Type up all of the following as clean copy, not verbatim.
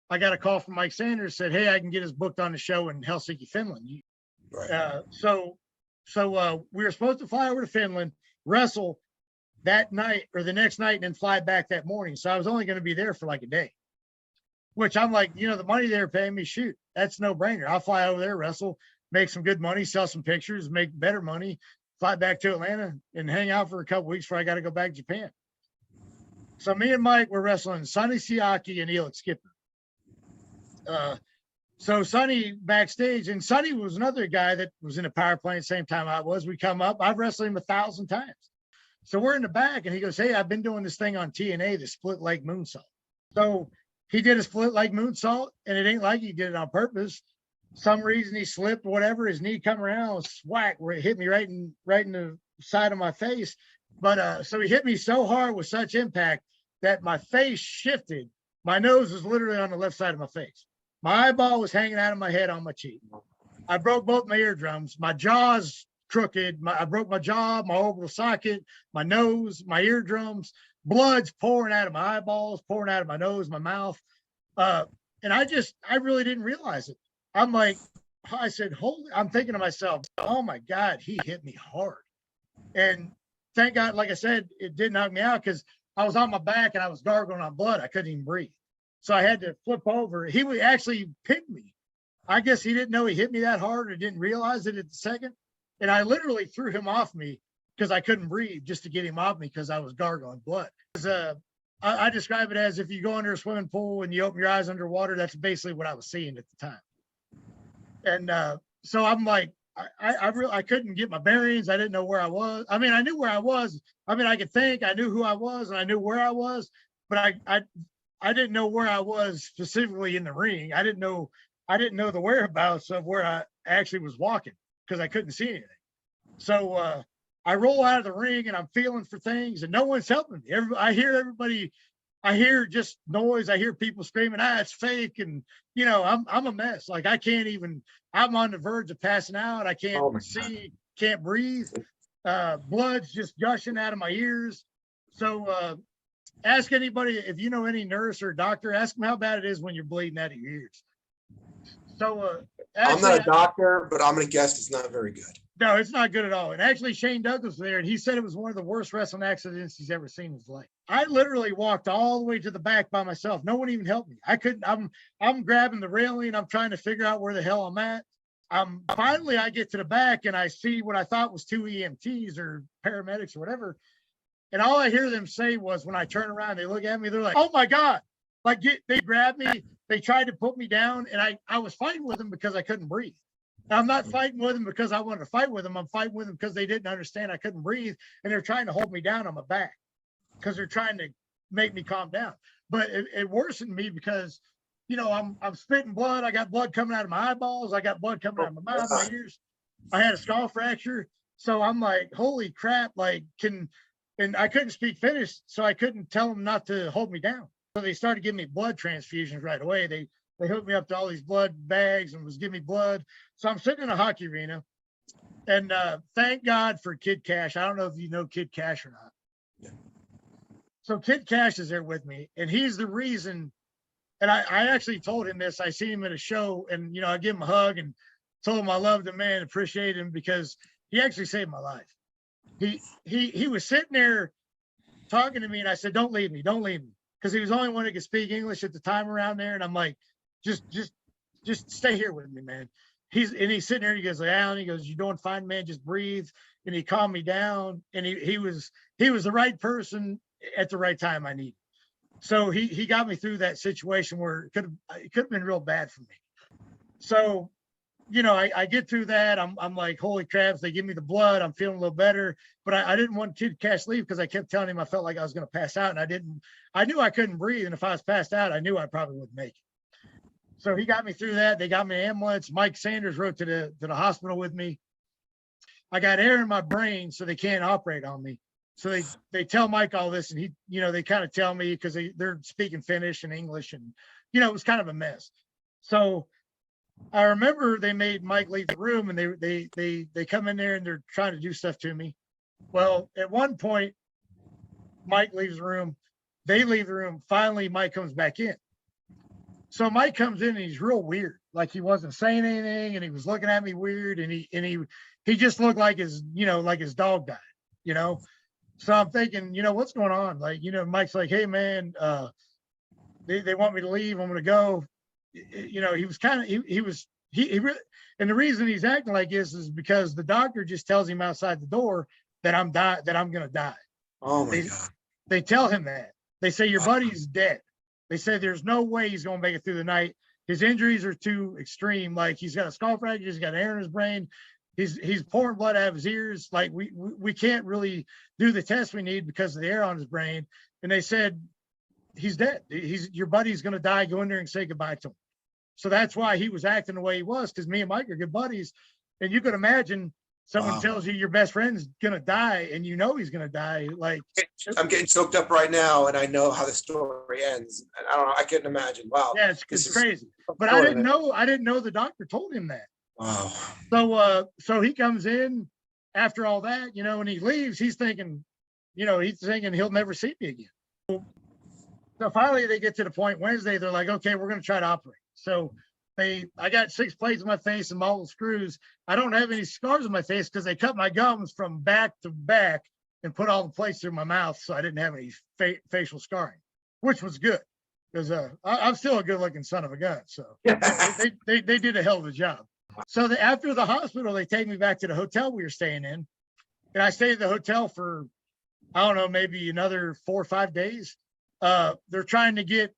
I got a call from Mike Sanders, said, hey, I can get us booked on the show in Helsinki, Finland. Right. So we were supposed to fly over to Finland, wrestle that night or the next night, and then fly back that morning. So I was only going to be there for like a day, which I'm like, the money they're paying me, shoot, that's no brainer. I'll fly over there, wrestle, make some good money, sell some pictures, make better money, fly back to Atlanta and hang out for a couple weeks before I got to go back to Japan. So me and Mike were wrestling Sonny Siaki and Elix Skipper. So Sonny backstage, and Sonny was another guy that was in a power play at the same time I was. We come up, I've wrestled him 1,000 times. So we're in the back, and he goes, hey, I've been doing this thing on TNA, the split leg moonsault. So he did a split leg moonsault, and it ain't like he did it on purpose. Some reason he slipped, whatever, his knee come around, whack, where it hit me right in the side of my face. But so he hit me so hard with such impact that my face shifted. My nose was literally on the left side of my face. My eyeball was hanging out of my head on my cheek. I broke both my eardrums. My jaw's crooked. I broke my jaw, my orbital socket, my nose, my eardrums. Blood's pouring out of my eyeballs, pouring out of my nose, my mouth. And I really didn't realize it. I'm like, I said, I'm thinking to myself, oh my God, he hit me hard. And thank God, like I said, it didn't knock me out because I was on my back and I was gargling on blood. I couldn't even breathe. So I had to flip over. He would actually pick me. I guess he didn't know he hit me that hard or didn't realize it at the second. And I literally threw him off me because I couldn't breathe just to get him off me because I was gargling blood. I describe it as if you go under a swimming pool and you open your eyes underwater, that's basically what I was seeing at the time. And so I'm like, I couldn't get my bearings. I didn't know where I was. I mean, I knew where I was. I mean, I could think, I knew who I was and I knew where I was, but I didn't know where I was specifically in the ring. I didn't know the whereabouts of where I actually was walking because I couldn't see anything. So I roll out of the ring and I'm feeling for things and no one's helping me. I hear just noise. I hear people screaming, it's fake. And, I'm a mess. Like I'm on the verge of passing out. I can't see, can't breathe. Blood's just gushing out of my ears. So ask anybody, if you know any nurse or doctor, ask them how bad it is when you're bleeding out of your ears. So I'm not a doctor, but I'm going to guess it's not very good. No, it's not good at all. And actually, Shane Douglas was there, and he said it was one of the worst wrestling accidents he's ever seen in his life. I literally walked all the way to the back by myself. No one even helped me. I couldn't. I'm grabbing the railing. I'm trying to figure out where the hell I'm at. Finally, I get to the back, and I see what I thought was 2 EMTs or paramedics or whatever. And all I hear them say was, when I turn around, they look at me, they're like, oh, my God. Like, they grabbed me. They tried to put me down, and I was fighting with them because I couldn't breathe. I'm not fighting with them because I wanted to fight with them. I'm fighting with them because they didn't understand I couldn't breathe, and they're trying to hold me down on my back because they're trying to make me calm down. But it worsened me because, I'm spitting blood. I got blood coming out of my eyeballs. I got blood coming out of my mouth, my ears. I had a skull fracture. So I'm like, holy crap, and I couldn't speak Finnish, so I couldn't tell them not to hold me down. So they started giving me blood transfusions right away. They hooked me up to all these blood bags and was giving me blood. So I'm sitting in a hockey arena, and thank God for Kid Cash. I don't know if you know Kid Cash or not. Yeah. So Kid Cash is there with me, and he's the reason. And I actually told him this. I seen him at a show, and I give him a hug and told him I loved him, man, appreciate him because he actually saved my life. He was sitting there talking to me, and I said, "Don't leave me, because he was the only one that could speak English at the time around there. And I'm like, just stay here with me, man. He's sitting there, and he goes, Allan, he goes, you're doing fine, man, just breathe. And he calmed me down, and he was the right person at the right time I needed. So he got me through that situation where it could have been real bad for me. So, I get through that. I'm like, holy crap, they give me the blood. I'm feeling a little better, but I didn't want Kid Cash leave because I kept telling him I felt like I was going to pass out, and I knew I couldn't breathe. And if I was passed out, I knew I probably wouldn't make it. So he got me through that. They got me an ambulance. Mike Sanders rode to the hospital with me. I got air in my brain, so they can't operate on me. So they tell Mike all this, and they kind of tell me because they're speaking Finnish and English, and it was kind of a mess. So I remember they made Mike leave the room, and they come in there and they're trying to do stuff to me. Well, at one point, Mike leaves the room. They leave the room. Finally, Mike comes back in. So Mike comes in and he's real weird. Like he wasn't saying anything and he was looking at me weird and he just looked like his, like his dog died, you know? So I'm thinking, what's going on? Like, Mike's like, hey man, they want me to leave. I'm going to go. He was kind of, he really, and the reason he's acting like this is because the doctor just tells him outside the door that I'm going to die. Oh my God. They tell him that. They say, your buddy's dead. They say there's no way he's going to make it through the night. His injuries are too extreme. Like he's got a skull fracture, he's got air in his brain. He's pouring blood out of his ears. Like we can't really do the test we need because of the air on his brain. And they said, he's dead. Your buddy's going to die. Go in there and say goodbye to him. So that's why he was acting the way he was, because me and Mike are good buddies. And you could imagine someone tells you your best friend's going to die and he's going to die. Like I'm getting choked up right now and I know how the story ends. And I don't know. I couldn't imagine. Wow. Yeah, it's crazy. But I didn't know the doctor told him that. Wow. So he comes in after all that, and he leaves, he's thinking he'll never see me again. So finally they get to the point Wednesday, they're like, okay, we're going to try to operate. So I got 6 plates in my face and multiple screws. I don't have any scars on my face because they cut my gums from back to back and put all the plates through my mouth. So I didn't have any facial scarring, which was good because I'm still a good looking son of a gun. So they did a hell of a job. So after the hospital, they take me back to the hotel we were staying in. And I stayed at the hotel for, I don't know, maybe another 4 or 5 days. They're trying to get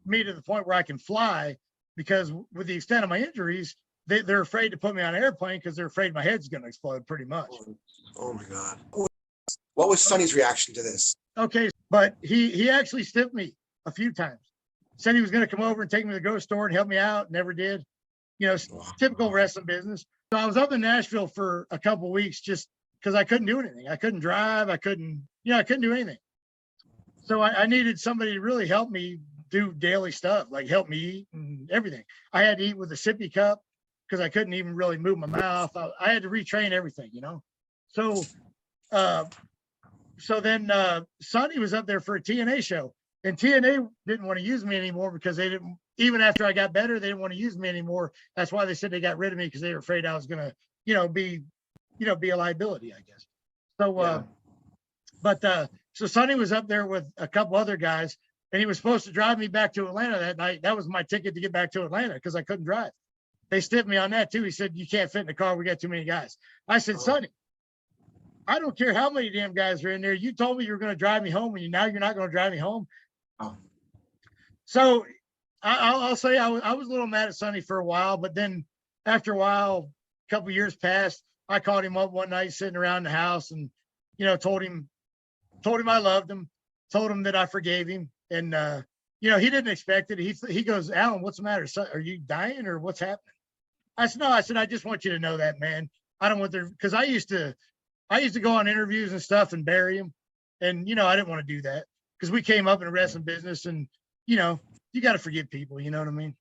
me to the point where I can fly, because with the extent of my injuries, they're afraid to put me on an airplane because they're afraid my head's going to explode pretty much. Oh my God. What was Sonny's reaction to this? Okay, but he actually stiffed me a few times. Said he was going to come over and take me to the grocery store and help me out. Never did. Typical wrestling business. So I was up in Nashville for a couple of weeks just because I couldn't do anything. I couldn't drive. I couldn't do anything. So I needed somebody to really help me do daily stuff, like help me eat and everything. I had to eat with a sippy cup because I couldn't even really move my mouth. I had to retrain everything, So, so then Sonny was up there for a TNA show, and TNA didn't want to use me anymore because they didn't. Even after I got better, they didn't want to use me anymore. That's why they said they got rid of me, because they were afraid I was gonna, be a liability, I guess. So, so Sonny was up there with a couple other guys, and he was supposed to drive me back to Atlanta that night. That was my ticket to get back to Atlanta because I couldn't drive. They stiffed me on that too. He said, you can't fit in the car. We got too many guys. I said, Sonny, I don't care how many damn guys are in there. You told me you were going to drive me home, and now you're not going to drive me home. So I'll say I was a little mad at Sonny for a while, but then after a while, a couple of years passed, I called him up one night sitting around the house and, told him I loved him, told him that I forgave him. And, he didn't expect it. He goes, Allan, what's the matter? Are you dying or what's happening? I said, no, I just want you to know that, man. I don't want because I used to go on interviews and stuff and bury him. And, I didn't want to do that because we came up in the wrestling business and, you got to forgive people. You know what I mean?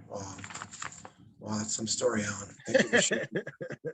Wow, that's some story, Allan. Thank you for sharing.